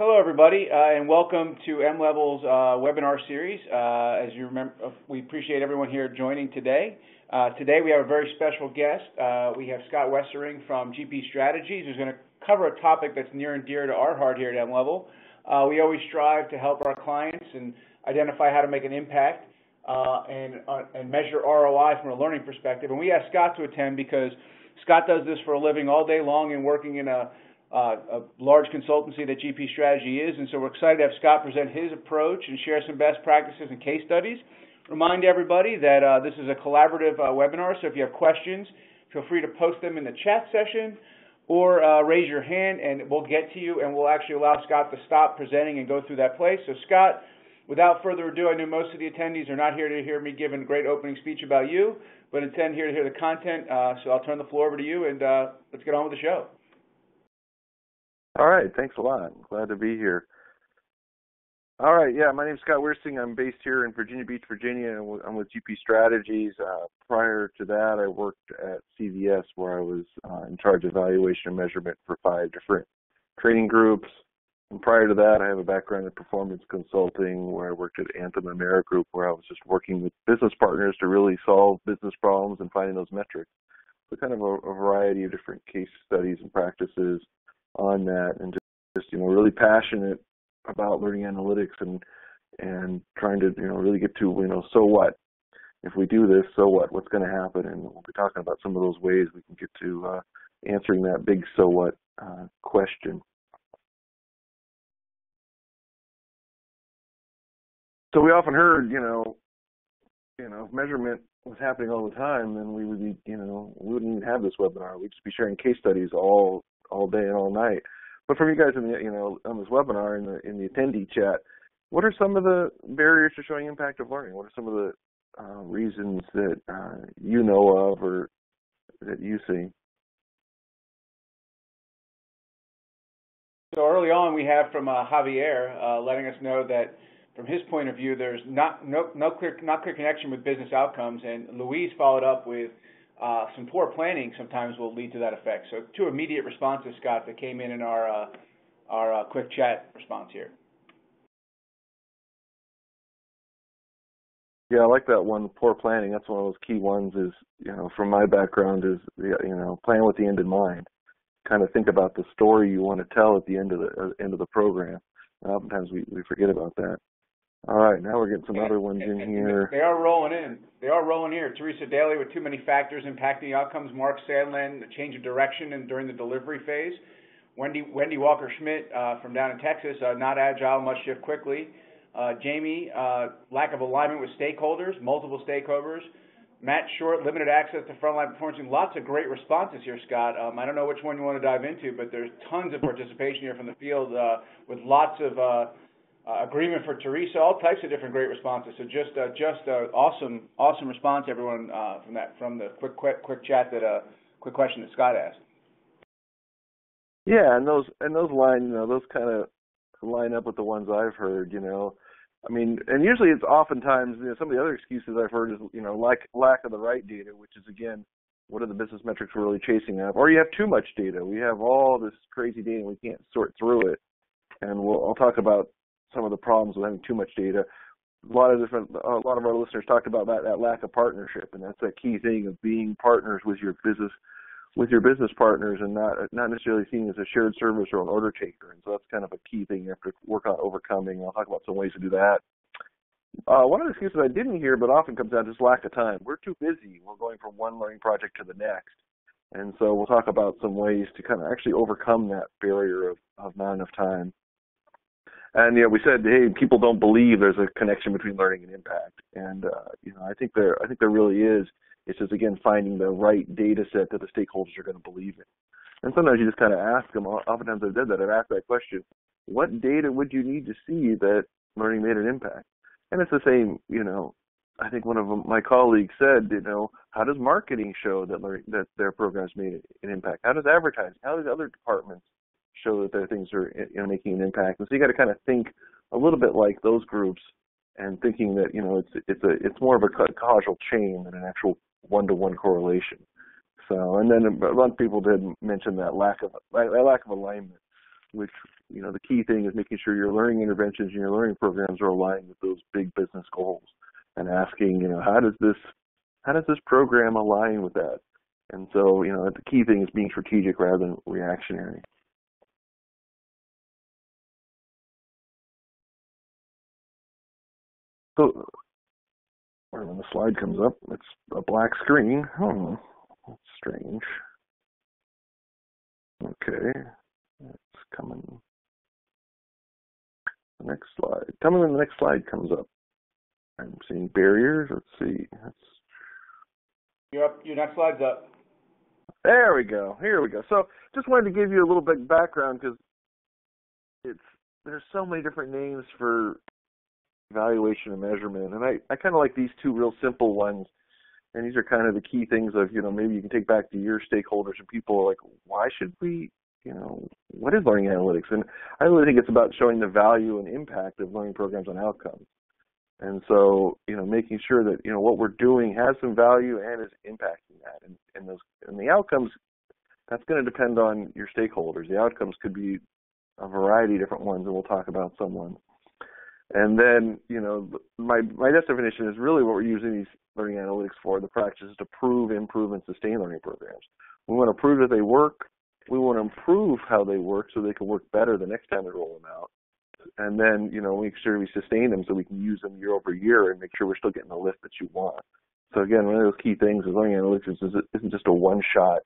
Hello, everybody, and welcome to M-Level's webinar series. As you remember, we appreciate everyone here joining today. Today we have a very special guest. We have Scott Weersing from GP Strategies, who's going to cover a topic that's near and dear to our heart here at M-Level. We always strive to help our clients and identify how to make an impact and measure ROI from a learning perspective. And we asked Scott to attend because Scott does this for a living all day long and working in a large consultancy that GP Strategy is, and so we're excited to have Scott present his approach and share some best practices and case studies. Remind everybody that this is a collaborative webinar, so if you have questions, feel free to post them in the chat session or raise your hand and we'll get to you, and we'll actually allow Scott to stop presenting and go through that place. So Scott, without further ado, I know most of the attendees are not here to hear me give a great opening speech about you, but instead here to hear the content, so I'll turn the floor over to you and let's get on with the show. All right, thanks a lot. Glad to be here. All right, yeah, my name's Scott Weersing. I'm based here in Virginia Beach, Virginia, and I'm with GP Strategies. Prior to that, I worked at CVS, where I was in charge of evaluation and measurement for 5 different training groups. And prior to that, I have a background in performance consulting, where I worked at Anthem Group, where I was just working with business partners to really solve business problems and finding those metrics. So kind of a variety of different case studies and practices on that, and just really passionate about learning analytics and trying to really get to so what if we do this, so what's going to happen, and we'll be talking about some of those ways we can get to answering that big so what question. So we often heard if measurement was happening all the time, then we would be we wouldn't even have this webinar. We'd just be sharing case studies all day and all night. But from you guys in the on this webinar in the attendee chat, what are some of the barriers to showing impact of learning? What are some of the reasons that you know of or that you see? So early on, we have from Javier letting us know that from his point of view, there's not clear connection with business outcomes, and Louise followed up with some poor planning sometimes will lead to that effect. So 2 immediate responses, Scott, that came in our quick chat response here. Yeah, I like that one, poor planning. That's one of those key ones is, from my background is, plan with the end in mind. Kind of think about the story you want to tell at the end of the program. Oftentimes we forget about that. All right, now we're getting some other ones in here. They are rolling in. They are rolling here. Teresa Daly with too many factors impacting outcomes. Mark Sandland, the change of direction and during the delivery phase. Wendy Walker-Schmidt from down in Texas, not agile, must shift quickly. Jamie, lack of alignment with stakeholders, multiple stakeholders. Matt Short, limited access to frontline performance. Lots of great responses here, Scott. I don't know which one you want to dive into, but there's tons of participation here from the field with lots of agreement for Teresa, all types of different great responses. So just awesome response, everyone, from the quick chat quick question that Scott asked. Yeah, and those line those kind of line up with the ones I've heard. I mean, and usually it's oftentimes some of the other excuses I've heard is lack of the right data, which is again, what are the business metrics we're really chasing at? Or you have too much data. We have all this crazy data and we can't sort through it. And I'll talk about some of the problems with having too much data. A lot of our listeners talked about that lack of partnership, and that's that key thing of being partners with your business partners, and not necessarily seen as a shared service or an order taker. And so that's kind of a key thing you have to work on overcoming. I'll talk about some ways to do that. One of the excuses I didn't hear, but often comes down to just lack of time. We're too busy. We're going from one learning project to the next. And so we'll talk about some ways to kind of actually overcome that barrier of not enough time. And we said, hey, people don't believe there's a connection between learning and impact, and I think there really is. It's just again finding the right data set that the stakeholders are going to believe in. And sometimes you just kind of ask them. Oftentimes I've done that. I've asked that question: what data would you need to see that learning made an impact? And it's the same. I think one of my colleagues said, how does marketing show that their programs made an impact? How does advertising? How does other departments show that their things are making an impact? And so you got to kind of think a little bit like those groups, and thinking that it's more of a causal chain than an actual one-to-one correlation. So, and then a lot of people did mention that lack of alignment. which, the key thing is making sure your learning interventions and your learning programs are aligned with those big business goals, and asking, how does this program align with that? And so, the key thing is being strategic rather than reactionary. So when the slide comes up, it's a black screen. That's strange. Okay, it's coming. The next slide. Tell me when the next slide comes up. I'm seeing barriers. Let's see. You're up. Your next slide's up. There we go. Here we go. So just wanted to give you a little bit of background, because there's so many different names for evaluation and measurement, and I kind of like these two real simple ones, and these are kind of the key things of, maybe you can take back to your stakeholders and people are like, why should we, what is learning analytics? And I really think it's about showing the value and impact of learning programs on outcomes. And so, making sure that, what we're doing has some value and is impacting that. And the outcomes, that's going to depend on your stakeholders. The outcomes could be a variety of different ones, and we'll talk about some ones. And then, my definition is really what we're using these learning analytics for, the practice is to prove, improve, and sustain learning programs. We want to prove that they work. We want to improve how they work so they can work better the next time we roll them out. And then, make sure we sustain them so we can use them year over year and make sure we're still getting the lift that you want. So again, one of those key things is learning analytics isn't just a one-shot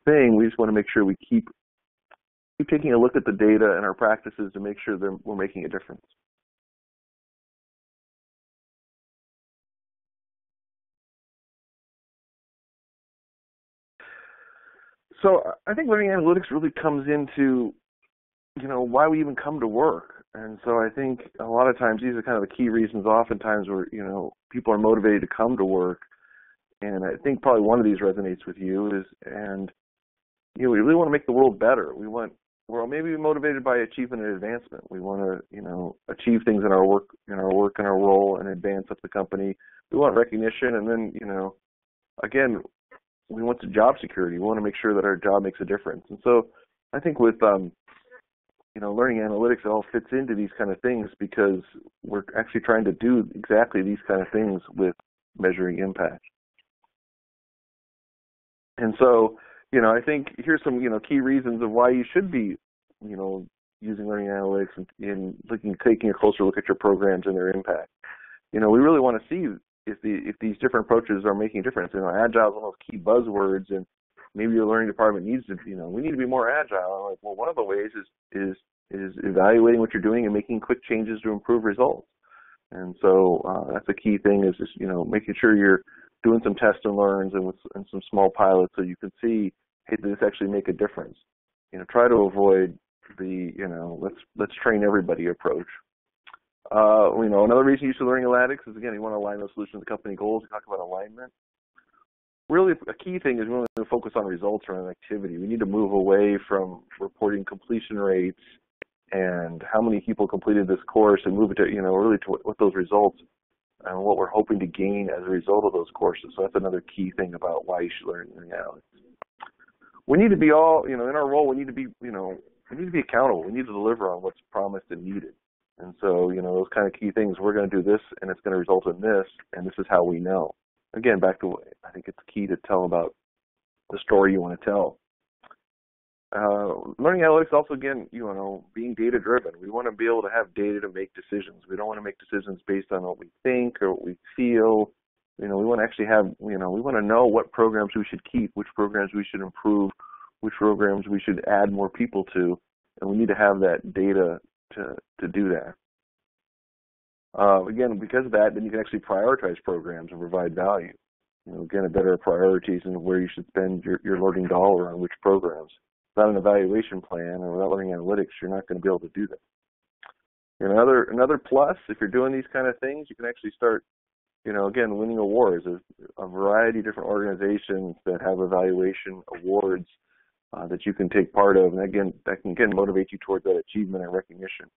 thing. We just want to make sure we keep taking a look at the data and our practices to make sure that we're making a difference. So I think learning analytics really comes into, why we even come to work. And so I think a lot of times these are kind of the key reasons oftentimes where, people are motivated to come to work. And I think probably one of these resonates with you we really want to make the world better. We're maybe motivated by achievement and advancement. We want to, achieve things in our work, in our role, and advance up the company. We want recognition, and then, again, we want the job security. We want to make sure that our job makes a difference. And so I think with, learning analytics, it all fits into these kind of things because we're actually trying to do exactly these kind of things with measuring impact. And so, I think here's some, key reasons of why you should be, using learning analytics and taking a closer look at your programs and their impact. We really want to see if these different approaches are making a difference. Agile is one of those key buzzwords, and maybe your learning department needs to, we need to be more agile. I'm like, well, one of the ways is evaluating what you're doing and making quick changes to improve results. And so that's a key thing is just, making sure you're doing some test and learns and some small pilots so you can see, hey, did this actually make a difference? Try to avoid the, let's train everybody approach. Another reason you should learning analytics is, again, you want to align those solutions to company goals. We talk about alignment. Really, a key thing is we want to focus on results around activity. We need to move away from reporting completion rates and how many people completed this course and move it to, really to what those results and what we're hoping to gain as a result of those courses. So that's another key thing about why you should learn analytics. We need to be in our role, we need to be accountable. We need to deliver on what's promised and needed. And so, those kind of key things, we're going to do this and it's going to result in this, and this is how we know. Again, back to, I think it's key to tell about the story you want to tell. Learning analytics also, again, being data driven. We want to be able to have data to make decisions. We don't want to make decisions based on what we think or what we feel. We want to actually have, we want to know what programs we should keep, which programs we should improve, which programs we should add more people to, and we need to have that data to do that. Again, because of that, then you can actually prioritize programs and provide value. Again, a better priorities and where you should spend your learning dollar on which programs. Without an evaluation plan or without learning analytics, you're not going to be able to do that. Another plus, if you're doing these kind of things, you can actually start, again, winning awards. There's a variety of different organizations that have evaluation awards that you can take part of, and again, that can motivate you towards that achievement and recognition.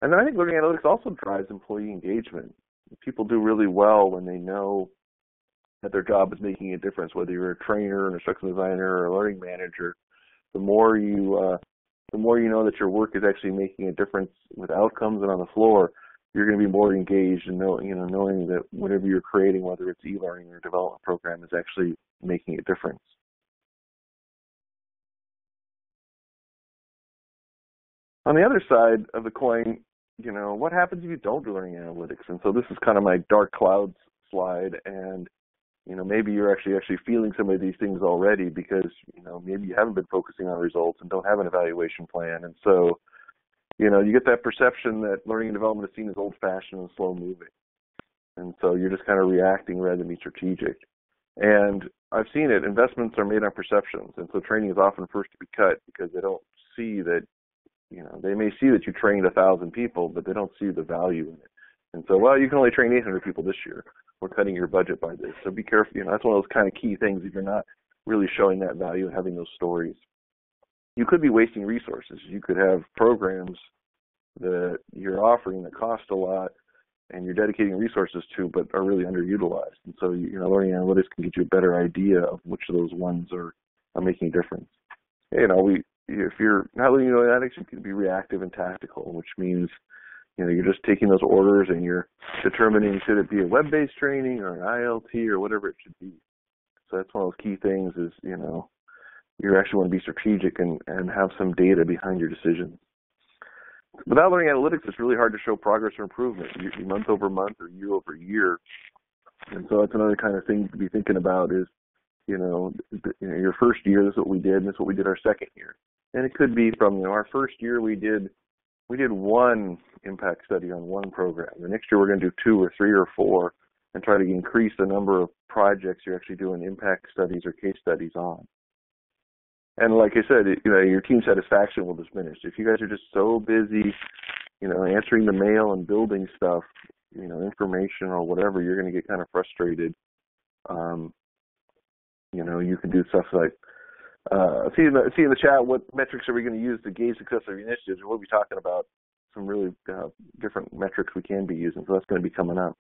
And then I think learning analytics also drives employee engagement. People do really well when they know that their job is making a difference, whether you're a trainer, an instructional designer, or a learning manager. The more you the more you know that your work is actually making a difference with outcomes and on the floor, you're going to be more engaged in knowing that whatever you're creating, whether it's e-learning or development program, is actually making a difference. On the other side of the coin, what happens if you don't do learning analytics? And so this is kind of my dark clouds slide, and maybe you're actually feeling some of these things already because maybe you haven't been focusing on results and don't have an evaluation plan, and so you get that perception that learning and development is seen as old-fashioned and slow-moving, and so you're just kind of reacting rather than be strategic. And I've seen it. Investments are made on perceptions, and so training is often first to be cut because they don't see that. They may see that you trained 1,000 people, but they don't see the value in it. And so, well, you can only train 800 people this year. We're cutting your budget by this. So be careful. That's one of those kind of key things if you're not really showing that value and having those stories. You could be wasting resources. You could have programs that you're offering that cost a lot and you're dedicating resources to, but are really underutilized. And so, learning analytics can get you a better idea of which of those ones are making a difference. If you're not learning analytics, you can be reactive and tactical, which means, you're just taking those orders and you're determining should it be a web-based training or an ILT or whatever it should be. So that's one of those key things is, you actually want to be strategic and have some data behind your decisions. Without learning analytics, it's really hard to show progress or improvement month over month or year over year. And so that's another kind of thing to be thinking about is, your first year, this is what we did, and this is what we did our second year. And it could be from, our first year we did one impact study on one program. The next year we're going to do 2 or 3 or 4 and try to increase the number of projects you're actually doing impact studies or case studies on. And like I said, your team satisfaction will diminish. If you guys are just so busy, answering the mail and building stuff, information or whatever, you're going to get kind of frustrated. You can do stuff like, see in the chat, what metrics are we going to use to gauge success of your initiatives? We'll be talking about some really different metrics we can be using, so that's going to be coming up.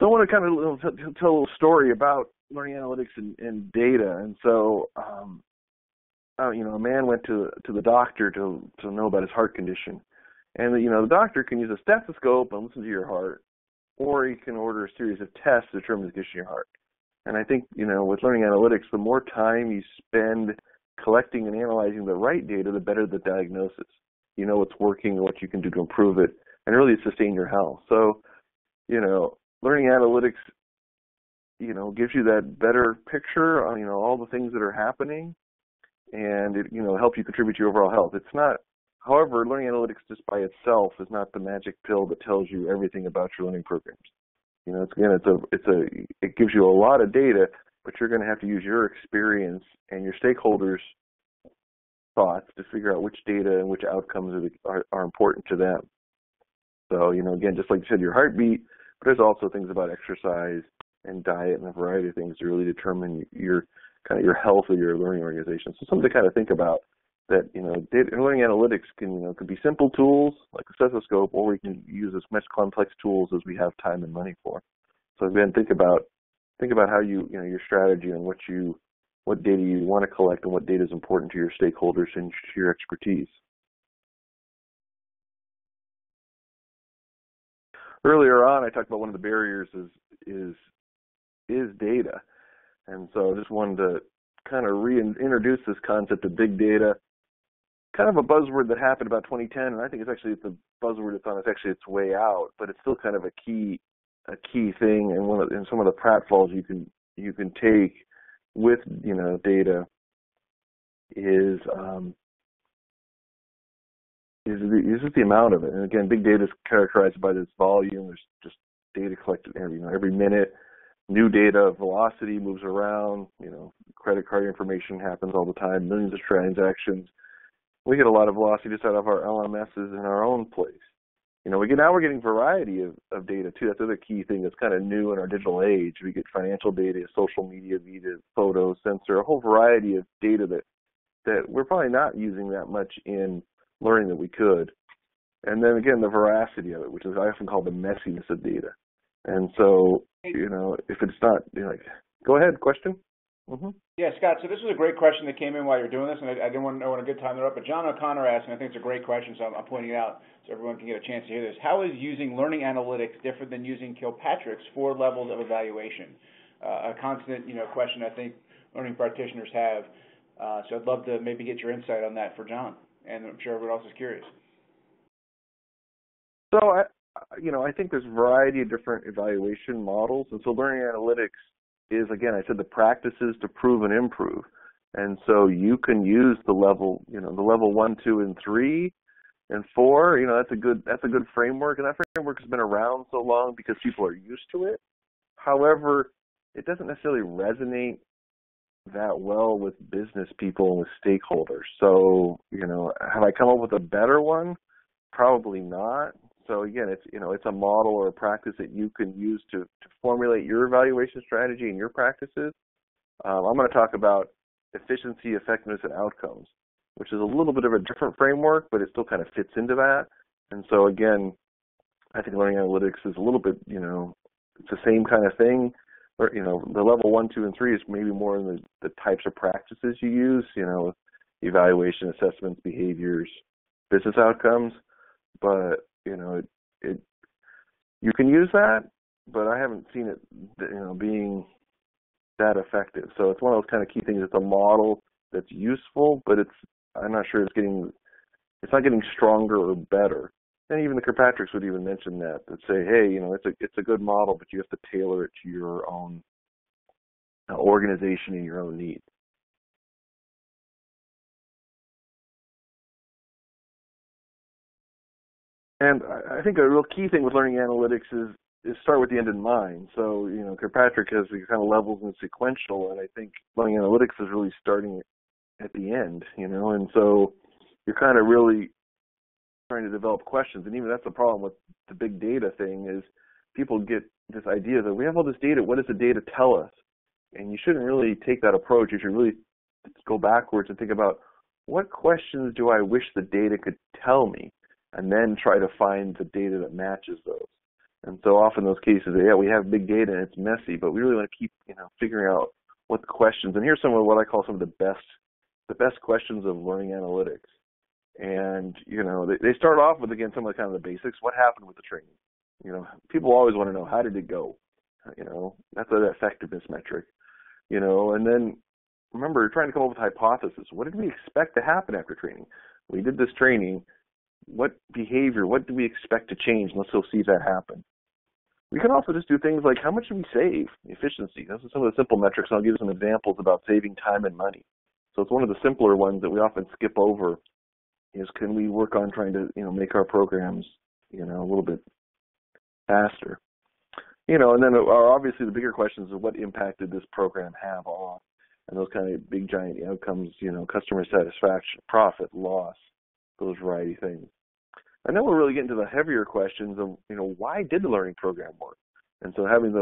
So I want to kind of tell a little story about learning analytics and data. And so, a man went to the doctor to know about his heart condition. And, the doctor can use a stethoscope and listen to your heart, or he can order a series of tests to determine the condition of your heart. And I think, with learning analytics, the more time you spend collecting and analyzing the right data, the better the diagnosis. You know what's working and what you can do to improve it, and really sustain your health. So, learning analytics, gives you that better picture on, all the things that are happening, and it, helps you contribute to your overall health. It's not. However, learning analytics just by itself is not the magic pill that tells you everything about your learning programs. It gives you a lot of data, but you're going to have to use your experience and your stakeholders' thoughts to figure out which data and which outcomes are important to them. So, again, just like you said, your heartbeat, but there's also things about exercise and diet and a variety of things to really determine your your health of your learning organization. So something to kind of think about. That learning analytics could be simple tools like a stethoscope, or we can use as much complex tools as we have time and money for. So again, think about how your strategy and what data you want to collect and what data is important to your stakeholders and to your expertise. Earlier on, I talked about one of the barriers is data, and so I just wanted to kind of reintroduce this concept of big data. Kind of a buzzword that happened about 2010, and I think it's a buzzword that's on its way out, but it's still kind of a key thing, and some of the pratfalls you can take with data is just the amount of it. And again, big data is characterized by this volume. There's just data collected every minute. New data velocity moves around. Credit card information happens all the time. Millions of transactions. We get a lot of velocity just out of our LMSs in our own place. Now we're getting variety of data too. That's the other key thing that's kind of new in our digital age. We get financial data, social media data, photos, sensor, a whole variety of data that we're probably not using that much in learning that we could. And then again, the veracity of it, which is I often call the messiness of data. And so, if it's not, like, go ahead, question. Yeah, Scott, so this was a great question that came in while you're doing this, and I didn't want to know when a good time they're up, but John O'Connor asked, and I think it's a great question, so I'm pointing it out so everyone can get a chance to hear this. How is using learning analytics different than using Kilpatrick's 4 levels of evaluation? A constant, question I think learning practitioners have. So I'd love to maybe get your insight on that for John, and I'm sure everyone else is curious. So I think there's a variety of different evaluation models, and so learning analytics is, again, I said the practices to prove and improve. And so you can use the level 1, 2, and 3 and 4. That's a good framework, and that framework has been around so long because people are used to it. However, it doesn't necessarily resonate that well with business people and with stakeholders. So, have I come up with a better one? Probably not. So again, it's a model or a practice that you can use to formulate your evaluation strategy and your practices. I'm going to talk about efficiency, effectiveness, and outcomes, which is a little bit of a different framework, but it still kind of fits into that. And so again, I think learning analytics is a little bit, it's the same kind of thing. Or, the level 1, 2, and 3 is maybe more in the types of practices you use, evaluation, assessments, behaviors, business outcomes. But you can use that, but I haven't seen it, being that effective. So it's one of those kind of key things. It's a model that's useful, but I'm not sure it's not getting stronger or better. And even the Kirkpatricks would even mention that say, hey, it's a good model, but you have to tailor it to your own organization and your own needs. And I think a real key thing with learning analytics is start with the end in mind. So, Kirkpatrick has the kind of levels and sequential, and I think learning analytics is really starting at the end, and so you're kind of really trying to develop questions. And even that's the problem with the big data thing is people get this idea that we have all this data. What does the data tell us? And you shouldn't really take that approach. You should really go backwards and think about what questions do I wish the data could tell me? And then try to find the data that matches those. And so often those cases, we have big data and it's messy, but we really want to keep, figuring out what the questions. And here's some of what I call some of the best questions of learning analytics. And, they start off with, again, some of the kind of the basics. What happened with the training? People always want to know, how did it go? That's an effectiveness metric. And then remember, you're trying to come up with a hypothesis. What did we expect to happen after training? We did this training. What behavior, what do we expect to change? Let's go see if that happened. We can also just do things like, how much did we save? Efficiency. Those are some of the simple metrics. I'll give you some examples about saving time and money. So it's one of the simpler ones that we often skip over is, can we work on trying to, make our programs, a little bit faster? And then obviously the bigger questions are, what impact did this program have on? And those kind of big giant outcomes, customer satisfaction, profit, loss, those variety of things. And then we'll really get into the heavier questions of, why did the learning program work? And so asking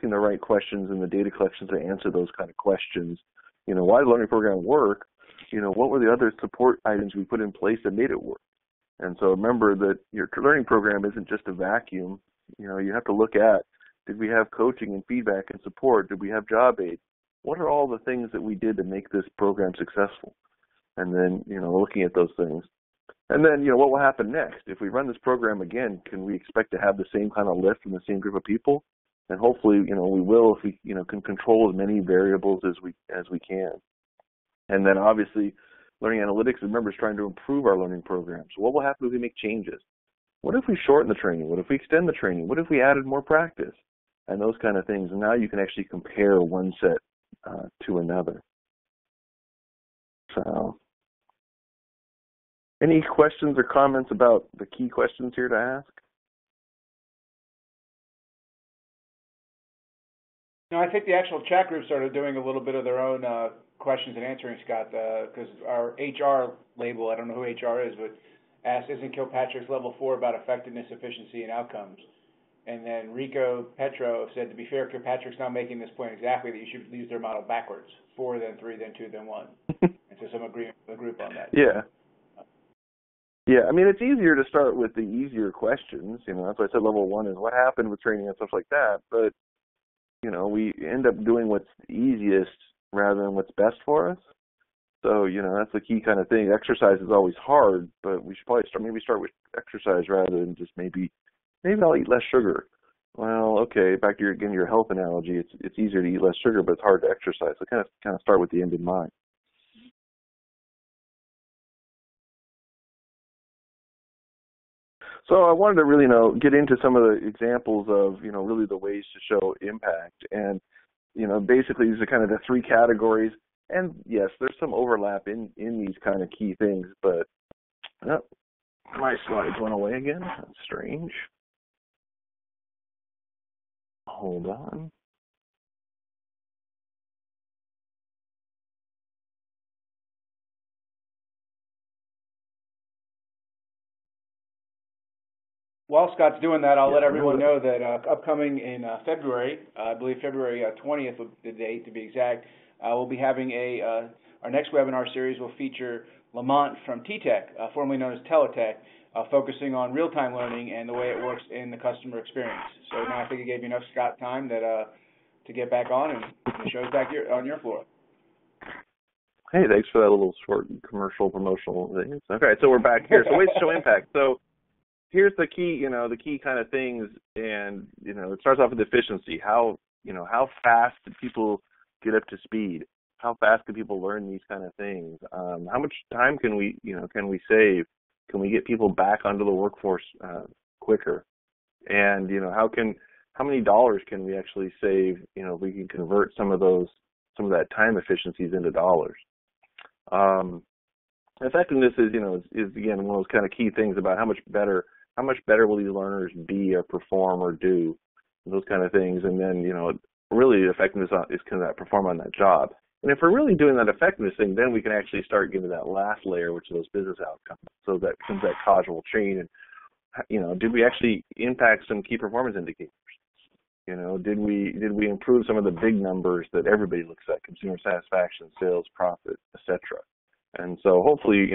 the right questions in the data collections to answer those kind of questions. Why did the learning program work? What were the other support items we put in place that made it work? And so remember that your learning program isn't just a vacuum. You have to look at, did we have coaching and feedback and support? Did we have job aid? What are all the things that we did to make this program successful? And then, looking at those things. And then, what will happen next? If we run this program again, can we expect to have the same kind of lift from the same group of people? And hopefully, we will if we, can control as many variables as we can. And then obviously, learning analytics, remember, is trying to improve our learning programs. So what will happen if we make changes? What if we shorten the training? What if we extend the training? What if we added more practice? And those kind of things. And now you can actually compare one set to another. So, any questions or comments about the key questions here to ask? No, I think the actual chat group started doing a little bit of their own questions and answering, Scott, because our HR label, I don't know who HR is, but asked, isn't Kilpatrick's level 4 about effectiveness, efficiency, and outcomes? And then Rico Petro said, to be fair, Kilpatrick's now making this point exactly, that you should use their model backwards, 4, then 3, then 2, then 1. And so some agreement with the group on that. Yeah. Yeah, I mean, it's easier to start with the easier questions. That's why I said level 1 is what happened with training and stuff like that. But, we end up doing what's easiest rather than what's best for us. So, that's the key kind of thing. Exercise is always hard, but we should probably start with exercise rather than just maybe I'll eat less sugar. Well, okay, back to your health analogy. It's easier to eat less sugar, but it's hard to exercise. So kind of start with the end in mind. So I wanted to really, get into some of the examples of, really the ways to show impact. And, basically these are kind of the 3 categories. And yes, there's some overlap in these kind of key things, but my slides went away again. That's strange. Hold on. While Scott's doing that, I'll let everyone know that upcoming in February, I believe February 20th, the date to be exact, we'll be having our next webinar series will feature Lamont from T-Tech, formerly known as Teletech, focusing on real-time learning and the way it works in the customer experience. So now I think it gave you enough, Scott, time to get back on and the show's back here on your floor. Hey, thanks for that little short commercial promotional thing. Okay, so we're back here. So ways to show impact. So here's the key, the key kind of things, and, it starts off with efficiency. How fast do people get up to speed? How fast can people learn these kind of things? How much time can we save? Can we get people back onto the workforce quicker? And, how many dollars can we actually save, if we can convert some of that time efficiencies into dollars? Effectiveness is again one of those kind of key things about how much better will these learners be or perform or do, those kind of things. And then, really effectiveness is can that perform on that job. And if we're really doing that effectiveness thing, then we can actually start getting that last layer, which is those business outcomes. So that becomes that causal chain. And, did we actually impact some key performance indicators? Did we improve some of the big numbers that everybody looks at, consumer satisfaction, sales, profit, etc. And so hopefully,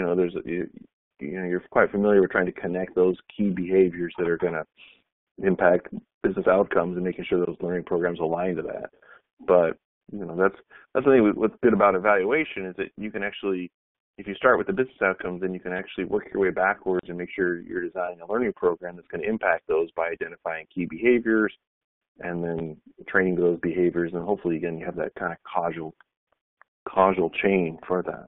you're quite familiar with trying to connect those key behaviors that are going to impact business outcomes and making sure those learning programs align to that. But, that's the thing. What's good about evaluation is that you can actually, if you start with the business outcomes, then you can actually work your way backwards and make sure you're designing a learning program that's going to impact those by identifying key behaviors and then training those behaviors. And hopefully, again, you have that kind of causal chain for that.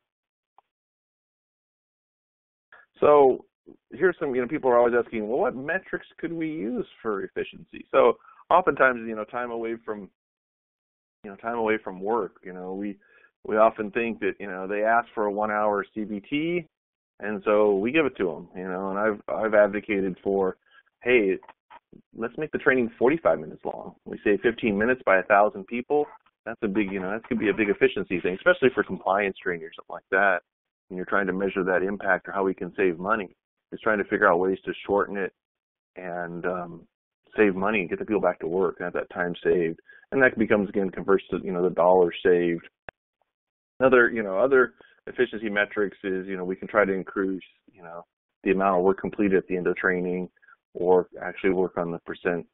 So here's some, people are always asking, well, what metrics could we use for efficiency? So oftentimes, time away from work, we often think that, they ask for a 1-hour CBT, and so we give it to them, and I've advocated for, hey, let's make the training 45 minutes long. We save 15 minutes by 1,000 people. That's a big, that could be a big efficiency thing, especially for compliance training or something like that. When you're trying to measure that impact or how we can save money, is trying to figure out ways to shorten it and save money and get the people back to work and have that time saved. And that becomes, again, converts to, the dollars saved. Other efficiency metrics is, we can try to increase, the amount of work completed at the end of training, or actually work on the percent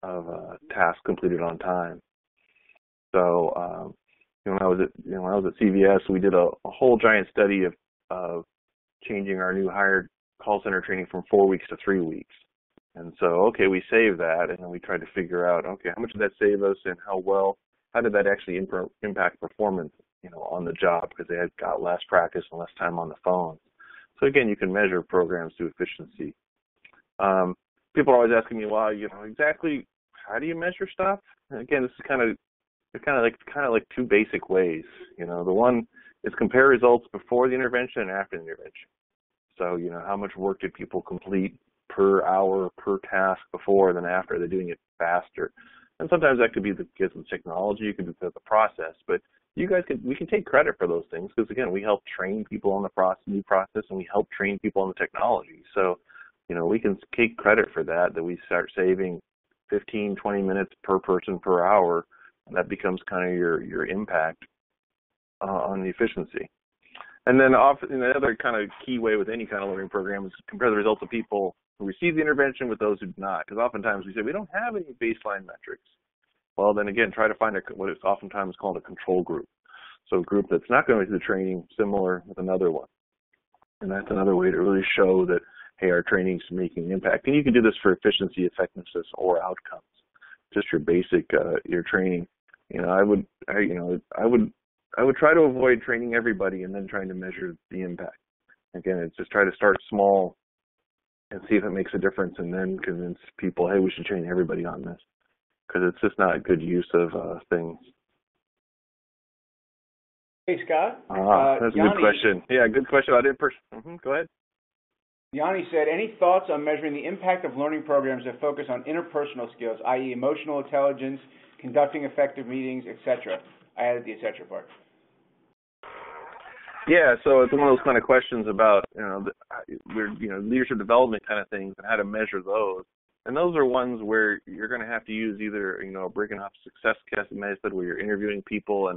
of tasks completed on time. So, when I was at CVS, we did a whole giant study of changing our new hired call center training from 4 weeks to 3 weeks. And so, okay, we saved that, and then we tried to figure out, okay, how much did that save us, and how did that actually impact performance, on the job, because they had got less practice and less time on the phone. So again, you can measure programs to efficiency. People are always asking me, well, exactly how do you measure stuff? And again, this is kind of like 2 basic ways. The one is compare results before the intervention and after the intervention. So, how much work did people complete per hour, per task before, then after? They're doing it faster. And sometimes that could be because of technology, it could be because of the process. But we can take credit for those things because, again, we help train people on the new process, and we help train people on the technology. So, we can take credit for that we start saving 15, 20 minutes per person per hour, and that becomes kind of your impact on the efficiency. And then often the other kind of key way with any kind of learning program is compare the results of people who receive the intervention with those who do not. Because oftentimes we say we don't have any baseline metrics. Well, then again, try to find what is oftentimes called a control group. So a group that's not going to the training similar with another one. And that's another way to really show that, hey, our training's making an impact. And you can do this for efficiency, effectiveness, or outcomes. Just your basic your training. I would try to avoid training everybody and then trying to measure the impact. Again, it's just try to start small and see if it makes a difference, and then convince people, hey, we should train everybody on this, because it's just not a good use of things. Hey, Scott. That's a good question. Yeah, good question about in-person. Go ahead. Yanni said, any thoughts on measuring the impact of learning programs that focus on interpersonal skills, i.e. emotional intelligence, conducting effective meetings, etc.? I added the etc. part. Yeah, so it's one of those kind of questions about, leadership development kind of things and how to measure those. And those are ones where you're going to have to use either, a breaking off success method where you're interviewing people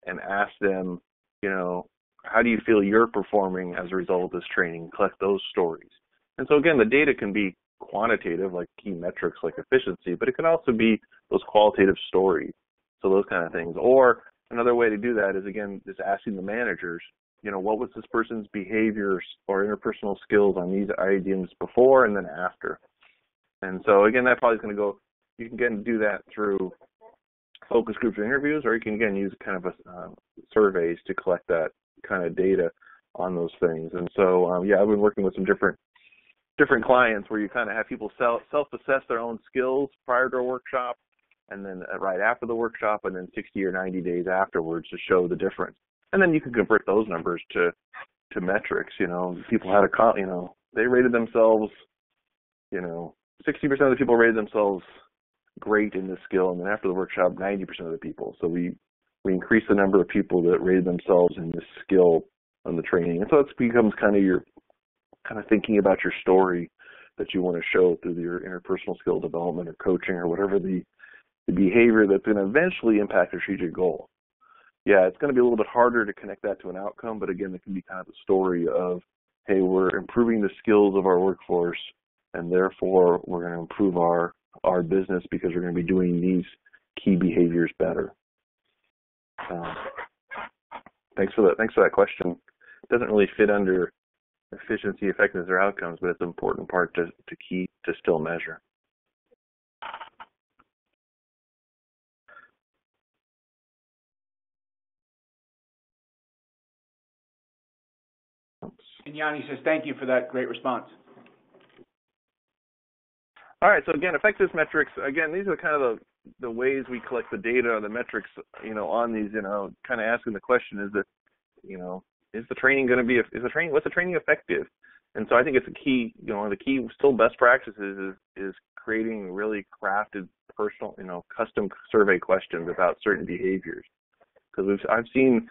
and ask them, how do you feel you're performing as a result of this training? Collect those stories. And so again, the data can be quantitative, like key metrics like efficiency, but it can also be those qualitative stories. So those kind of things. Or another way to do that is, again, just asking the managers, what was this person's behaviors or interpersonal skills on these items before and then after? And so again, that probably is going to go, you can again do that through focus groups or interviews, or you can again use kind of surveys to collect that kind of data on those things. And so, I've been working with some different clients where you kind of have people self-assess their own skills prior to a workshop, and then right after the workshop, and then 60 or 90 days afterwards to show the difference. And then you can convert those numbers to metrics. People had they rated themselves, 60% of the people rated themselves great in this skill, and then after the workshop, 90% of the people. So we increase the number of people that rated themselves in this skill on the training. And so it becomes kind of your thinking about your story that you want to show through your interpersonal skill development or coaching or whatever the behavior that's going to eventually impact your strategic goal. Yeah, it's going to be a little bit harder to connect that to an outcome, but again, it can be kind of the story of, hey, we're improving the skills of our workforce, and therefore we're going to improve our business because we're going to be doing these key behaviors better. Thanks for that question. It doesn't really fit under efficiency, effectiveness, or outcomes, but it's an important part to still measure. And Yanni says, thank you for that great response. All right, so again, effectiveness metrics, again, these are kind of the ways we collect the data or the metrics, on these, kind of asking the question is that, is the training going to be, what's the training effective? And so I think it's a key, the key still best practices is creating really crafted personal, custom survey questions about certain behaviors. Because I've seen,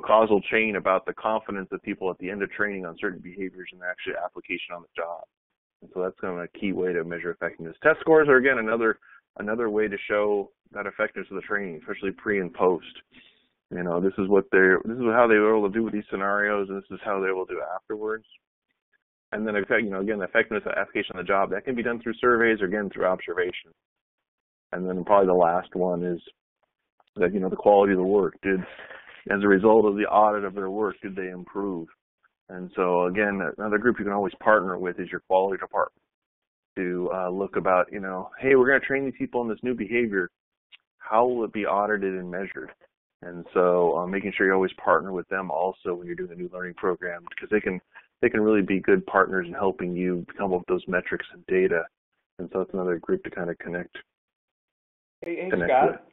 causal chain about the confidence of people at the end of training on certain behaviors and actually application on the job. And so that's kind of a key way to measure effectiveness. Test scores are, again, another way to show that effectiveness of the training, especially pre and post. This is how they were able to do with these scenarios, and this is how they will do afterwards. And then, again, the effectiveness of application on the job, that can be done through surveys or, again, through observation. And then probably the last one is that, the quality of the work. As a result of the audit of their work, did they improve? And so, again, another group you can always partner with is your quality department to look about, hey, we're going to train these people in this new behavior. How will it be audited and measured? And so making sure you always partner with them also when you're doing a new learning program, because they can really be good partners in helping you come up with those metrics and data. And so it's another group to kind of connect. Hey Scott,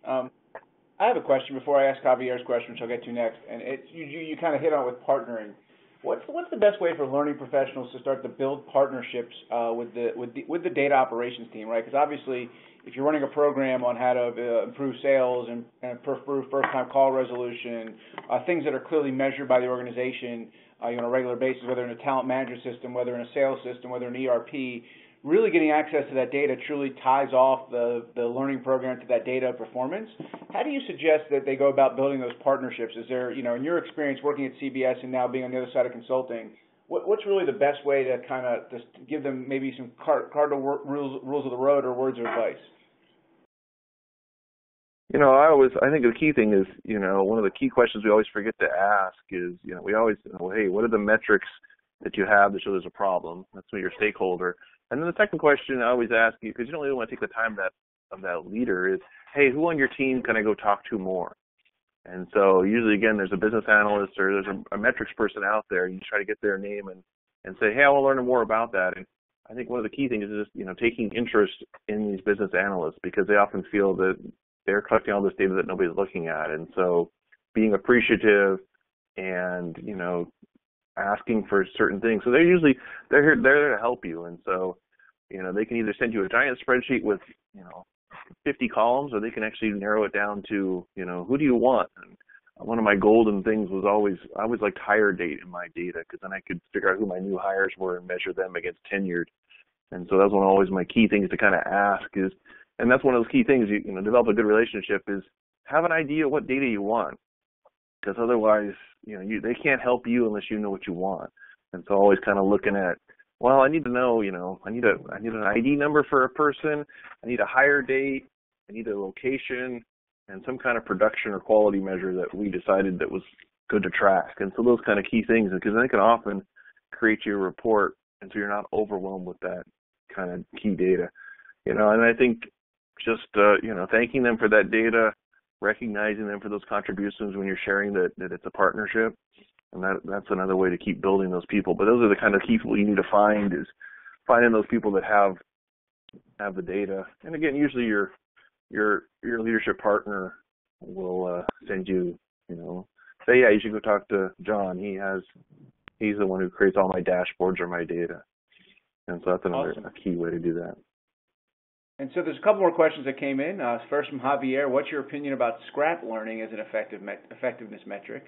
I have a question before I ask Javier's question, which I'll get to next. And you kind of hit on it with partnering. What's the best way for learning professionals to start to build partnerships with the data operations team, right? Because obviously, if you're running a program on how to improve sales and improve first-time call resolution, things that are clearly measured by the organization on a regular basis, whether in a talent management system, whether in a sales system, whether in ERP, really getting access to that data truly ties off the learning program to that data performance. How do you suggest that they go about building those partnerships? Is there, you know, in your experience working at CBS and now being on the other side of consulting, what's really the best way to kind of just give them maybe some cardinal rules of the road or words of advice? You know, I think the key thing is, you know, one of the key questions we always forget to ask is, you know, we always, hey, what are the metrics that you have that show there's a problem? That's what your stakeholder. And then the second question I always ask you, because you don't really want to take the time of that leader, is, hey, who on your team can I go talk to more? And so usually, again, there's a business analyst or there's a metrics person out there. You try to get their name and say, hey, I want to learn more about that. And I think one of the key things is just, you know, taking interest in these business analysts, because they often feel that they're collecting all this data that nobody's looking at. And so being appreciative and, you know, asking for certain things. So they're there to help you. And so, you know, they can either send you a giant spreadsheet with, you know, 50 columns, or they can actually narrow it down to, you know, who do you want? And one of my golden things was I always liked hire date in my data, because then I could figure out who my new hires were and measure them against tenured. And so that's one of always my key things to kind of ask is, and that's one of those key things, you know, develop a good relationship is have an idea what data you want, because otherwise, you know, they can't help you unless you know what you want. And so always kind of looking at, well, I need to know, you know, I need an ID number for a person, I need a hire date, I need a location, and some kind of production or quality measure that we decided that was good to track. And so those kind of key things, because they can often create you a report, and so you're not overwhelmed with that kind of key data. You know, and I think just, you know, thanking them for that data, recognizing them for those contributions when you're sharing that it's a partnership. And that's another way to keep building those people. But those are the kind of people you need to find, is finding those people that have the data. And again, usually your leadership partner will send you, you know, say, yeah, you should go talk to John. He's the one who creates all my dashboards or my data. And so that's another Awesome. a key way to do that. And so there's a couple more questions that came in. First from Javier, what's your opinion about scrap learning as an effectiveness metric?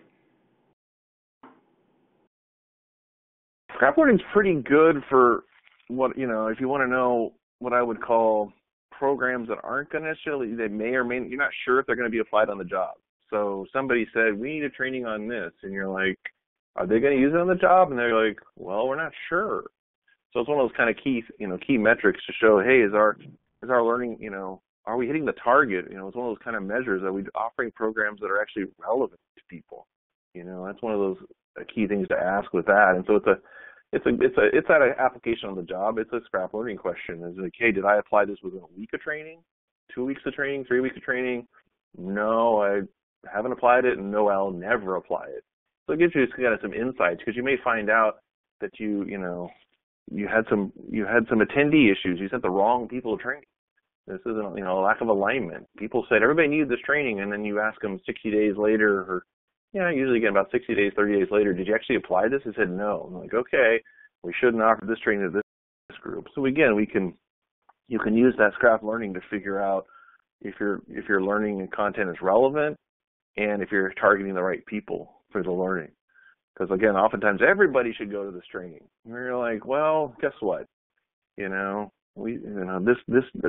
Scrap learning is pretty good for what, you know, if you want to know what I would call programs that aren't going to necessarily, they may or may, you're not sure if they're going to be applied on the job. So somebody said, we need a training on this. And you're like, are they going to use it on the job? And they're like, well, we're not sure. So it's one of those kind of key metrics to show, hey, is our learning, you know, are we hitting the target? You know, it's one of those kind of measures. Are we offering programs that are actually relevant to people? You know, that's one of those key things to ask with that. And so it's that application on the job. It's a scrap learning question. It's like, hey, did I apply this within a week of training, 2 weeks of training, 3 weeks of training? No, I haven't applied it, and no, I'll never apply it. So it gives you kind of some insights, because you may find out that you had some attendee issues. You sent the wrong people to training. This isn't, you know, a lack of alignment. People said everybody needed this training, and then you ask them 60 days later, or usually again about 60 days, 30 days later, did you actually apply this? They said no. I'm like, okay, we shouldn't offer this training to this group. So again, you can use that scrap learning to figure out if your learning and content is relevant, and if you're targeting the right people for the learning. Because again, oftentimes everybody should go to this training. And you're like, well, guess what?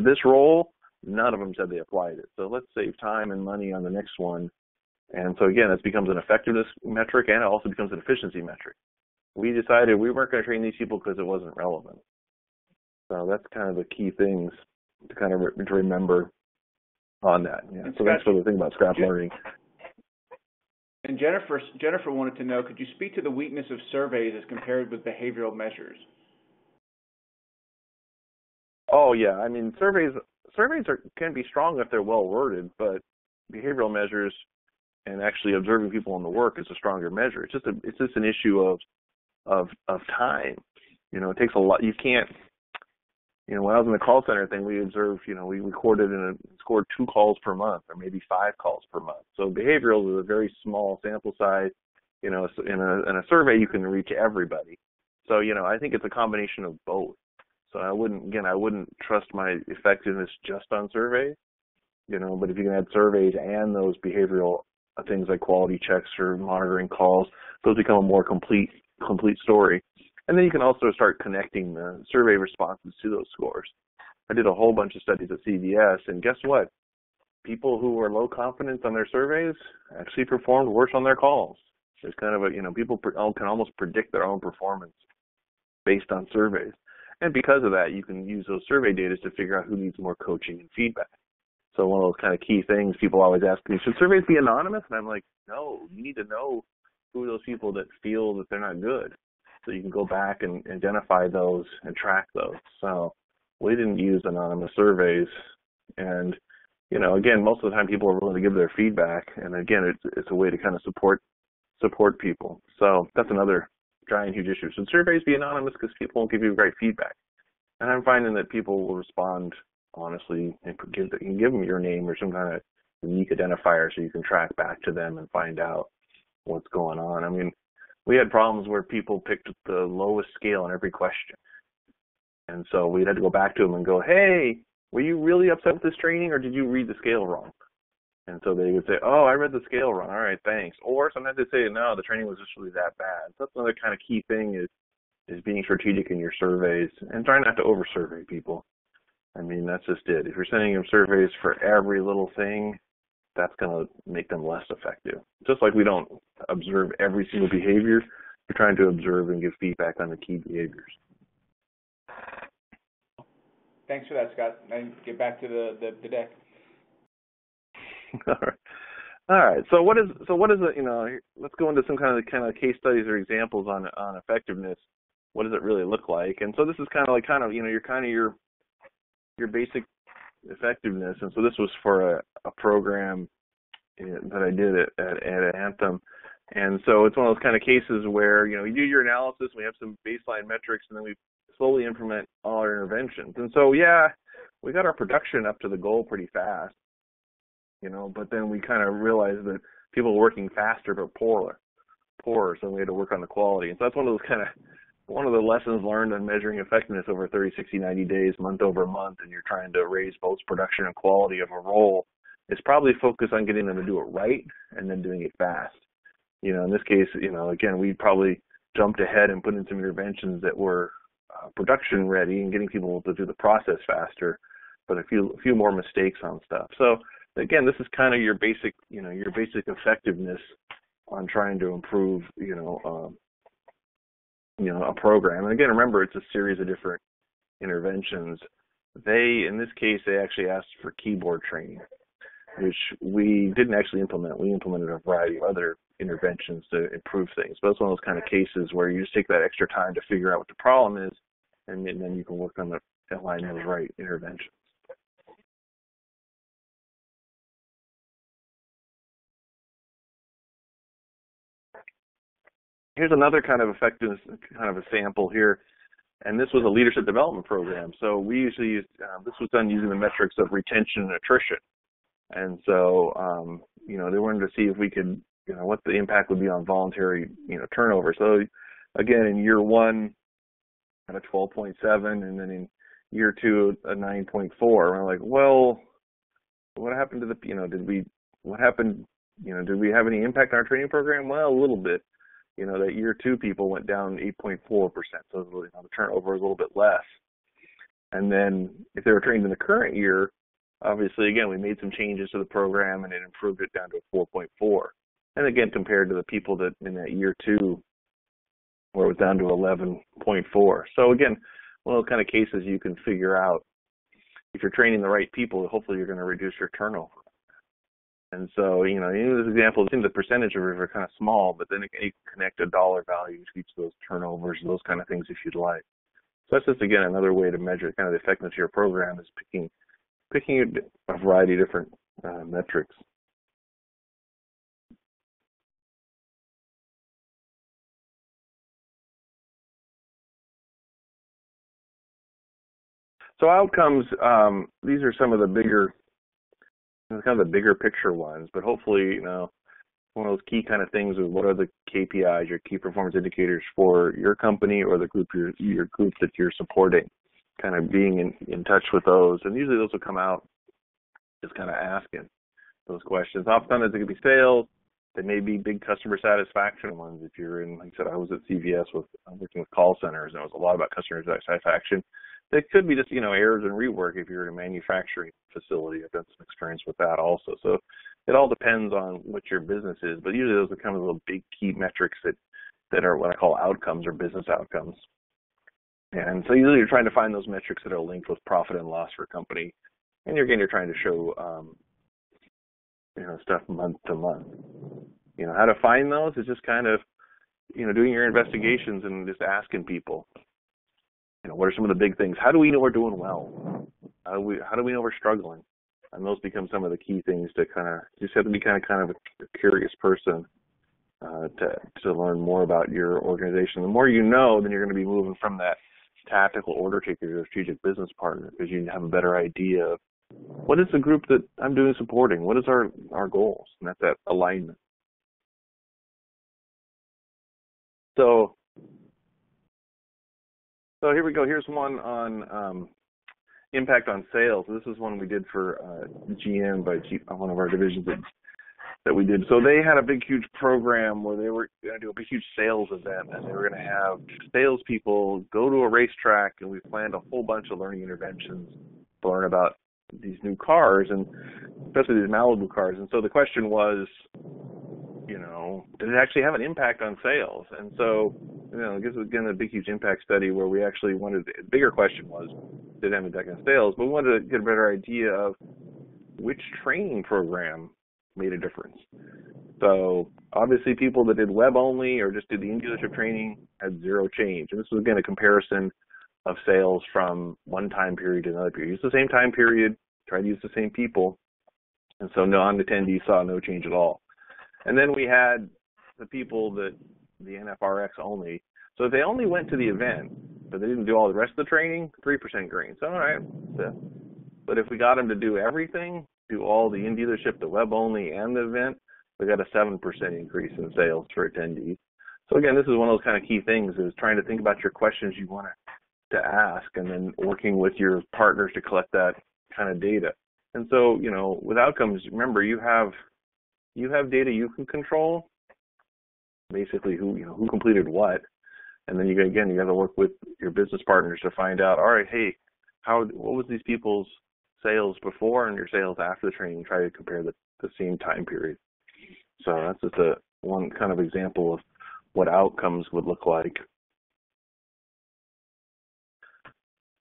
This role, none of them said they applied it. So let's save time and money on the next one. And so again, it becomes an effectiveness metric, and it also becomes an efficiency metric. We decided we weren't going to train these people because it wasn't relevant. So that's kind of the key things to kind of to remember on that. Yeah. So that's the thing about scrap learning. And Jennifer wanted to know, could you speak to the weakness of surveys as compared with behavioral measures? Oh yeah, I mean surveys can be strong if they're well worded, but behavioral measures and actually observing people on the work is a stronger measure. It's just an issue of time. You know, it takes a lot. You can't. You know, when I was in the call center thing, we observed. You know, we recorded and scored 2 calls per month, or maybe 5 calls per month. So behavioral is a very small sample size. You know, in a survey you can reach everybody. So you know, I think it's a combination of both. So I wouldn't trust my effectiveness just on surveys. You know, but if you can add surveys and those behavioral things like quality checks or monitoring calls, those become a more complete story. And then you can also start connecting the survey responses to those scores. I did a whole bunch of studies at CVS, and guess what? People who were low confidence on their surveys actually performed worse on their calls. There's kind of a, people can almost predict their own performance based on surveys. And because of that, you can use those survey data to figure out who needs more coaching and feedback. So one of those kind of key things people always ask me, should surveys be anonymous? And I'm like, no, you need to know who are those people that feel that they're not good. So you can go back and identify those and track those. So we didn't use anonymous surveys. And, again, most of the time people are willing to give their feedback. And again, it's a way to kind of support people. So that's another giant, huge issue. Should surveys be anonymous because people won't give you great feedback? And I'm finding that people will respond honestly and give them your name or some kind of unique identifier so you can track back to them and find out what's going on. I mean, we had problems where people picked the lowest scale on every question. And so we had to go back to them and go, hey, were you really upset with this training or did you read the scale wrong? And so they would say, oh, I read the scale wrong. All right, thanks. Or sometimes they say, no, the training was just really that bad. So that's another kind of key thing is being strategic in your surveys and trying not to over-survey people. I mean, that's just it. If you're sending them surveys for every little thing, that's going to make them less effective. Just like we don't observe every single behavior, we're trying to observe and give feedback on the key behaviors. Thanks for that, Scott. And get back to the deck. All right. So what is it? Let's go into some kind of case studies or examples on effectiveness. What does it really look like? And so this is your basic effectiveness. And so this was for a program that I did at Anthem. And so it's one of those kind of cases where, you do your analysis, we have some baseline metrics, and then we slowly implement all our interventions. And so, we got our production up to the goal pretty fast, but then we kind of realized that people were working faster but poorer, so we had to work on the quality. And so that's one of the lessons learned on measuring effectiveness over 30, 60, 90 days, month over month, and you're trying to raise both production and quality of a role, is probably focus on getting them to do it right and then doing it fast. In this case, again, we probably jumped ahead and put in some interventions that were production ready and getting people to do the process faster, but a few more mistakes on stuff. So again, this is kind of your basic effectiveness on trying to improve, a program. And again, remember, it's a series of different interventions. In this case, they actually asked for keyboard training, which we didn't actually implement. We implemented a variety of other interventions to improve things. But it's one of those kind of cases where you just take that extra time to figure out what the problem is, and then you can work on aligning those right interventions. Here's another kind of effectiveness, kind of a sample here, and this was a leadership development program. So we usually used, this was done using the metrics of retention and attrition. And so, they wanted to see if we could, what the impact would be on voluntary, turnover. So again, in year one, at a 12.7, and then in year two, a 9.4. And we're like, well, what happened to did we have any impact on our training program? Well, a little bit. That year two people went down 8.4%. So the turnover was a little bit less. And then if they were trained in the current year, obviously, again, we made some changes to the program and it improved it down to a 4.4. And again, compared to the people that in that year two, where it was down to 11.4. So again, one of those kind of cases you can figure out if you're training the right people, hopefully you're going to reduce your turnover. And so, in this example, it seems the percentage of it are kind of small, but then you can connect a dollar value to each of those turnovers, those kind of things if you'd like. So that's just, again, another way to measure kind of the effectiveness of your program is picking a variety of different metrics. So outcomes, these are some of the bigger, kind of the bigger picture ones, but hopefully, one of those key kind of things is what are the KPIs, your key performance indicators for your company or the group, your group that you're supporting, kind of being in touch with those. And usually those will come out just kind of asking those questions. Oftentimes it could be sales, They may be big customer satisfaction ones. If you're in, like I said, I was at CVS working with call centers, and it was a lot about customer satisfaction. They could be just, errors and rework if you're in a manufacturing facility. I've done some experience with that also. So it all depends on what your business is, but usually those are kind of little big key metrics that are what I call outcomes or business outcomes. And so usually you're trying to find those metrics that are linked with profit and loss for a company. And you're trying to show, stuff month to month. How to find those is just kind of, doing your investigations and just asking people, what are some of the big things? How do we know we're doing well? How do we know we're struggling? And those become some of the key things to you just have to be kind of a curious person to learn more about your organization. The more you know, then you're going to be moving from that tactical order taker to a strategic business partner, because you have a better idea of what is the group that I'm doing supporting? What is our goals? And that's that alignment. So here we go. Here's one on impact on sales. This is one we did for GM by one of our divisions that we did. So they had a big, huge program where they were going to do a big, huge sales event, and they were going to have salespeople go to a racetrack, and we planned a whole bunch of learning interventions to learn about these new cars, and especially these Malibu cars. And so the question was, did it actually have an impact on sales? And so, this was again a big, huge impact study where we actually wanted, the bigger question was, did it have an impact on sales? But we wanted to get a better idea of which training program made a difference. So obviously people that did web only or just did the in-dealership training had zero change. And this was again a comparison of sales from one time period to another period. Use the same time period, try to use the same people, and so non-attendees saw no change at all. And then we had the people that the NFRX only. So if they only went to the event, but they didn't do all the rest of the training, 3% green. So all right. But if we got them to do everything, do all the in-dealership, the web only, and the event, we got a 7% increase in sales for attendees. So again, this is one of those kind of key things, is trying to think about your questions you want to ask, and then working with your partners to collect that kind of data. And so, with outcomes, remember, you have data you can control, basically who completed what, and then you got to work with your business partners to find out, all right, hey, what was these people's sales before and your sales after the training, and try to compare the same time period. So that's just one kind of example of what outcomes would look like.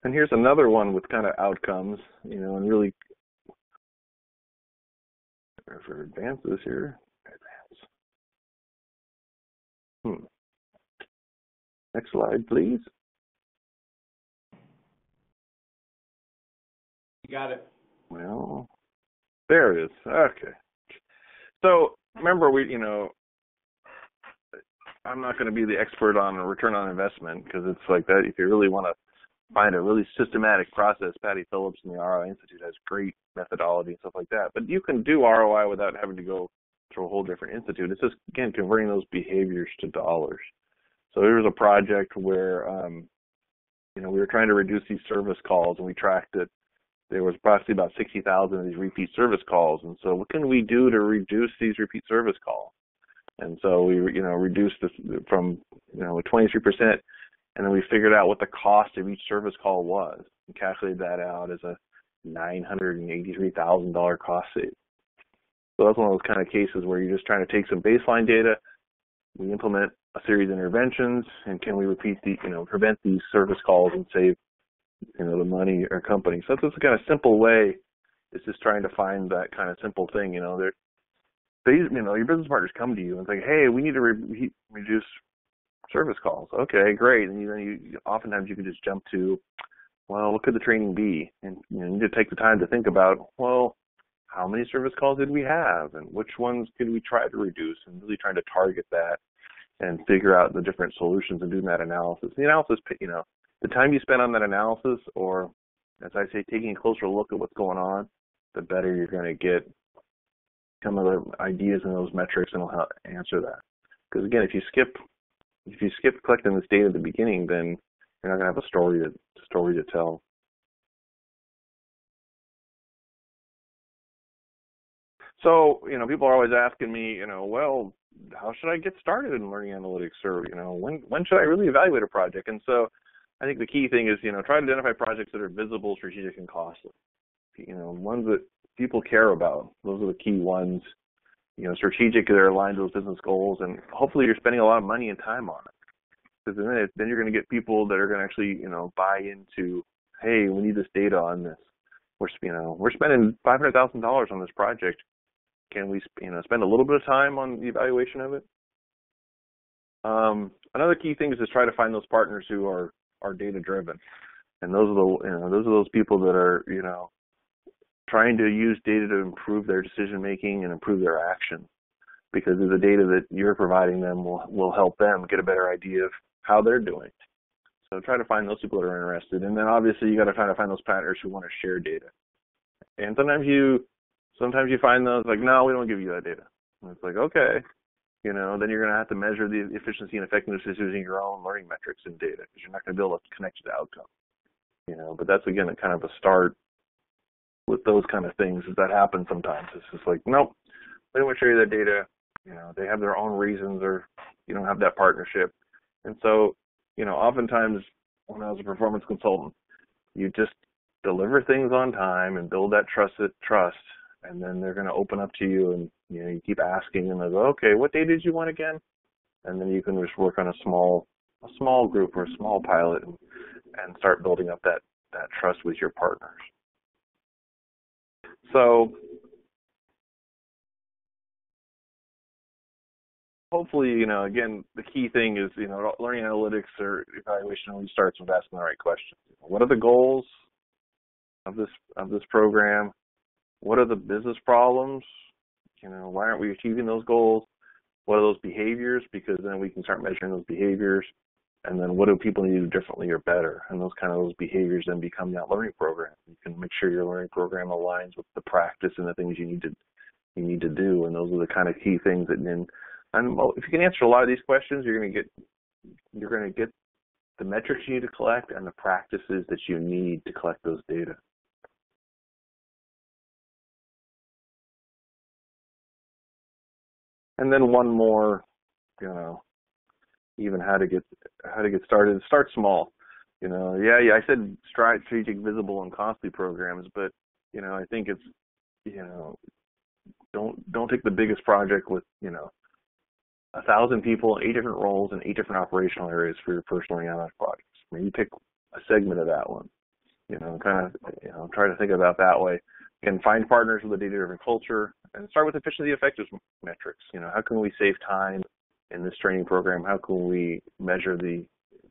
And here's another one with kind of outcomes, and really, for advances here. Next slide, please. You got it. Well, there it is. Okay. So remember, I'm not going to be the expert on a return on investment, because it's like that. If you really want to find a really systematic process, Patty Phillips and the ROI Institute has great methodology and stuff like that. But you can do ROI without having to go through a whole different institute. It's just, again, converting those behaviors to dollars. So there was a project where, we were trying to reduce these service calls, and we tracked it. There was approximately about 60,000 of these repeat service calls. And so what can we do to reduce these repeat service calls? And so we, reduced this from, 23%. And then we figured out what the cost of each service call was and calculated that out as a $983,000 cost save. So that's one of those kind of cases where you're just trying to take some baseline data, we implement a series of interventions, and can we prevent these service calls and save, the money or company. So that's just a kind of simple way. It's just trying to find that kind of simple thing. Your business partners come to you and say, hey, we need to reduce service calls. Okay, great. And you oftentimes you can just jump to, well, what could the training be? And you need to take the time to think about, well, how many service calls did we have, and which ones could we try to reduce, and really trying to target that and figure out the different solutions and doing that analysis. The analysis, the time you spend on that analysis, or as I say, taking a closer look at what's going on, the better you're going to get some of the ideas and those metrics, and it'll help answer that. Because again, if you skip collecting this data at the beginning, then you're not going to have a story to tell. So, people are always asking me, well, how should I get started in learning analytics, or, when should I really evaluate a project? And so I think the key thing is, try to identify projects that are visible, strategic, and costly. Ones that people care about. Those are the key ones. Strategic, they're aligned to those business goals, and hopefully you're spending a lot of money and time on it. Because then you're going to get people that are going to actually, buy into, hey, we need this data on this. We're spending $500,000 on this project. Can we, spend a little bit of time on the evaluation of it? Another key thing is to try to find those partners who are data driven, and those are those people that are, trying to use data to improve their decision making and improve their action, because the data that you're providing them will help them get a better idea of how they're doing. So try to find those people that are interested, and then obviously you got to try to find those partners who want to share data. And sometimes you find those like, no, we don't give you that data. And it's like, okay, then you're going to have to measure the efficiency and effectiveness using your own learning metrics and data, because you're not going to be able to connect to the outcome. But that's again a kind of a start with those kind of things. That happens sometimes. It's just like, nope, they don't want to share you that data. They have their own reasons, or you don't have that partnership. And so, oftentimes when I was a performance consultant, you just deliver things on time and build that trust, and then they're going to open up to you, and you keep asking, and they go, okay, what data did you want again? And then you can just work on a small group or a small pilot and start building up that trust with your partners. So hopefully, again, the key thing is, learning analytics or evaluation only starts with asking the right questions. What are the goals of this program? What are the business problems? Why aren't we achieving those goals? What are those behaviors? Because then we can start measuring those behaviors. And then what do people need to do differently or better? And those behaviors then become that learning program. You can make sure your learning program aligns with the practice and the things you need to do. And those are the kind of key things that then, and if you can answer a lot of these questions, you're going to get the metrics you need to collect and the practices that you need to collect those data. And then one more, even how to get started. Start small. I said strategic, visible, and costly programs, but I think it's don't take the biggest project with 1,000 people, 8 different roles, and 8 different operational areas for your personal learning analytics projects. Maybe pick a segment of that one. Try to think about that way. And find partners with a data-driven culture, and start with efficiency effectiveness metrics. How can we save time in this training program? How can we measure the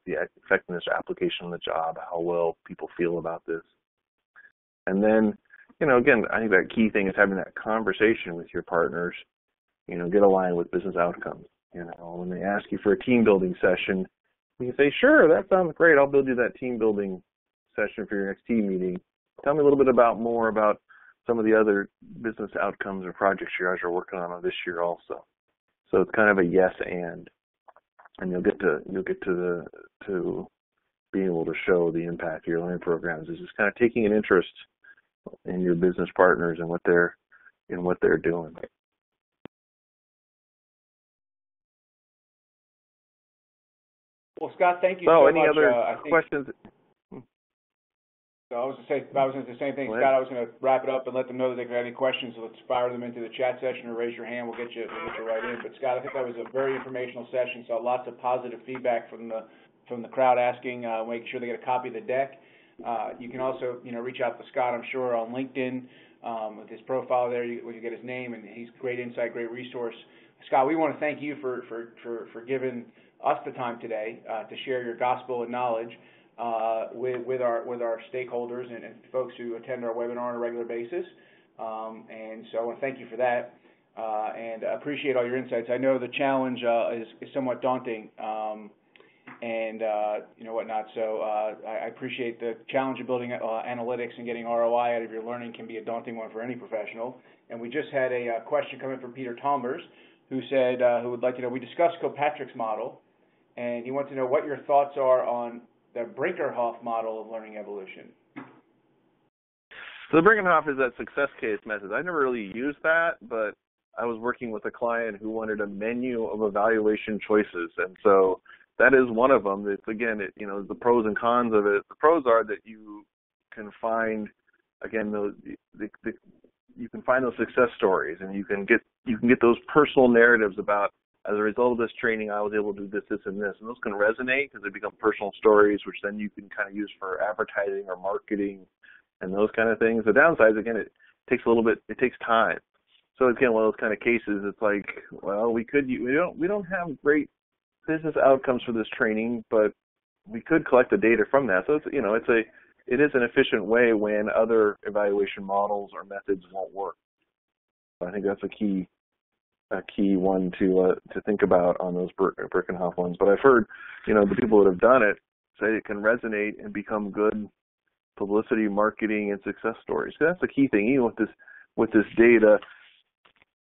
effectiveness application on the job? How well people feel about this? And then, again, I think that key thing is having that conversation with your partners. Get aligned with business outcomes. When they ask you for a team building session, you can say, sure, that sounds great. I'll build you that team building session for your next team meeting. Tell me a little bit more about some of the other business outcomes or projects you guys are working on this year also. So it's kind of a yes and you'll get to being able to show the impact of your learning programs. Is just kind of taking an interest in your business partners and what they're doing. Well, Scott, thank you so much. So any other questions? So I was going to say the same thing, Scott. I was going to wrap it up and let them know that they have any questions. So let's fire them into the chat session or raise your hand. We'll get you right in. But Scott, I think that was a very informational session. So lots of positive feedback from the crowd asking, making sure they get a copy of the deck. You can also reach out to Scott, I'm sure, on LinkedIn with his profile there. You get his name, and he's great insight, great resource. Scott, we want to thank you for giving us the time today to share your gospel and knowledge with our stakeholders and folks who attend our webinar on a regular basis. And so I want to thank you for that and appreciate all your insights. I know the challenge is somewhat daunting and whatnot. So I appreciate the challenge of building analytics and getting ROI out of your learning can be a daunting one for any professional. And we just had a question come in from Peter Talmers, who said who would like to know, we discussed Kilpatrick's model, and he wants to know what your thoughts are on the Brinkerhoff model of learning evolution. So the Birkenhoff is that success case method. I never really used that, but I was working with a client who wanted a menu of evaluation choices, and so that is one of them. It's again, the pros and cons of it. The pros are that you can find, again, you can find those success stories, and you can get those personal narratives about, as a result of this training, I was able to do this, this, and this, and those can resonate because they become personal stories, which then you can kind of use for advertising or marketing and those kind of things. The downside is, again, it takes time. So again, one of those kind of cases, it's like, well, we don't have great business outcomes for this training, but we could collect the data from that. So it is an efficient way when other evaluation models or methods won't work. So I think that's a key one to think about on those Birkenhoff ones. But I've heard, the people that have done it say it can resonate and become good publicity, marketing, and success stories. So that's the key thing, even with this data.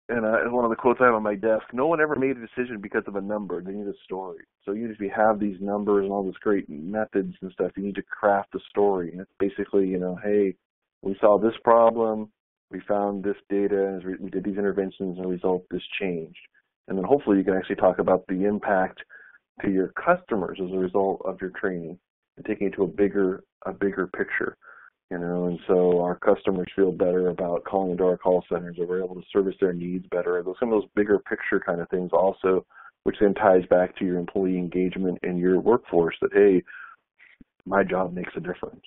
And one of the quotes I have on my desk: "No one ever made a decision because of a number. They need a story." So even if you have these numbers and all these great methods and stuff, you need to craft a story. And it's basically, hey, we saw this problem, we found this data, and we did these interventions, and as a result, this changed. And then hopefully you can actually talk about the impact to your customers as a result of your training and taking it to a bigger picture. And so our customers feel better about calling into our call centers, or we're able to service their needs better. Some of those bigger picture kind of things also, which then ties back to your employee engagement and your workforce, that, hey, my job makes a difference.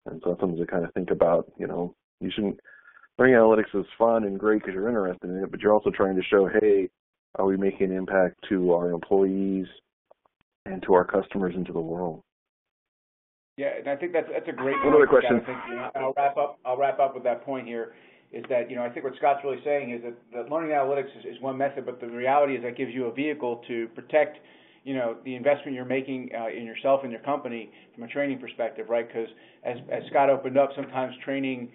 And so that's something to kind of think about. You shouldn't, learning analytics is fun and great because you're interested in it, but you're also trying to show, hey, are we making an impact to our employees and to our customers and to the world? Yeah, and I think that's a great point. One other question. I'll wrap up with that point here, is that, I think what Scott's really saying is that learning analytics is one method, but the reality is that gives you a vehicle to protect, the investment you're making in yourself and your company from a training perspective, right? Because as Scott opened up, sometimes training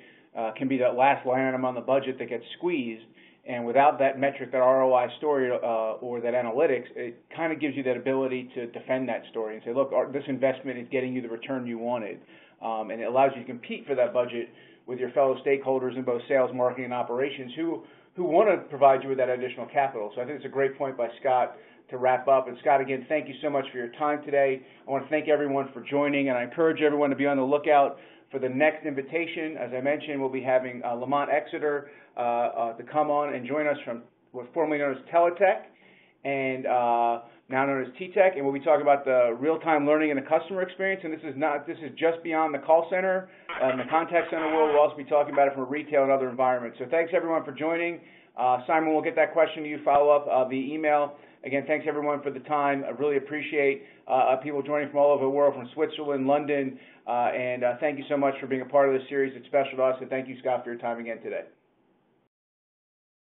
can be that last line item on the budget that gets squeezed. And without that metric, that ROI story or that analytics, it kind of gives you that ability to defend that story and say, look, this investment is getting you the return you wanted. And it allows you to compete for that budget with your fellow stakeholders in both sales, marketing, and operations who want to provide you with that additional capital. So I think it's a great point by Scott to wrap up. And Scott, again, thank you so much for your time today. I want to thank everyone for joining, and I encourage everyone to be on the lookout for the next invitation. As I mentioned, we'll be having Lamont Exeter to come on and join us from what's formerly known as Teletech and now known as T-Tech, and we'll be talking about the real-time learning in the customer experience. And this is just beyond the call center and the contact center world. We'll also be talking about it from a retail and other environments. So thanks everyone for joining. Simon, we'll get that question to you, follow up via email. Again, thanks everyone for the time. I really appreciate people joining from all over the world, from Switzerland, London, and thank you so much for being a part of this series. It's special to us, and thank you, Scott, for your time again today.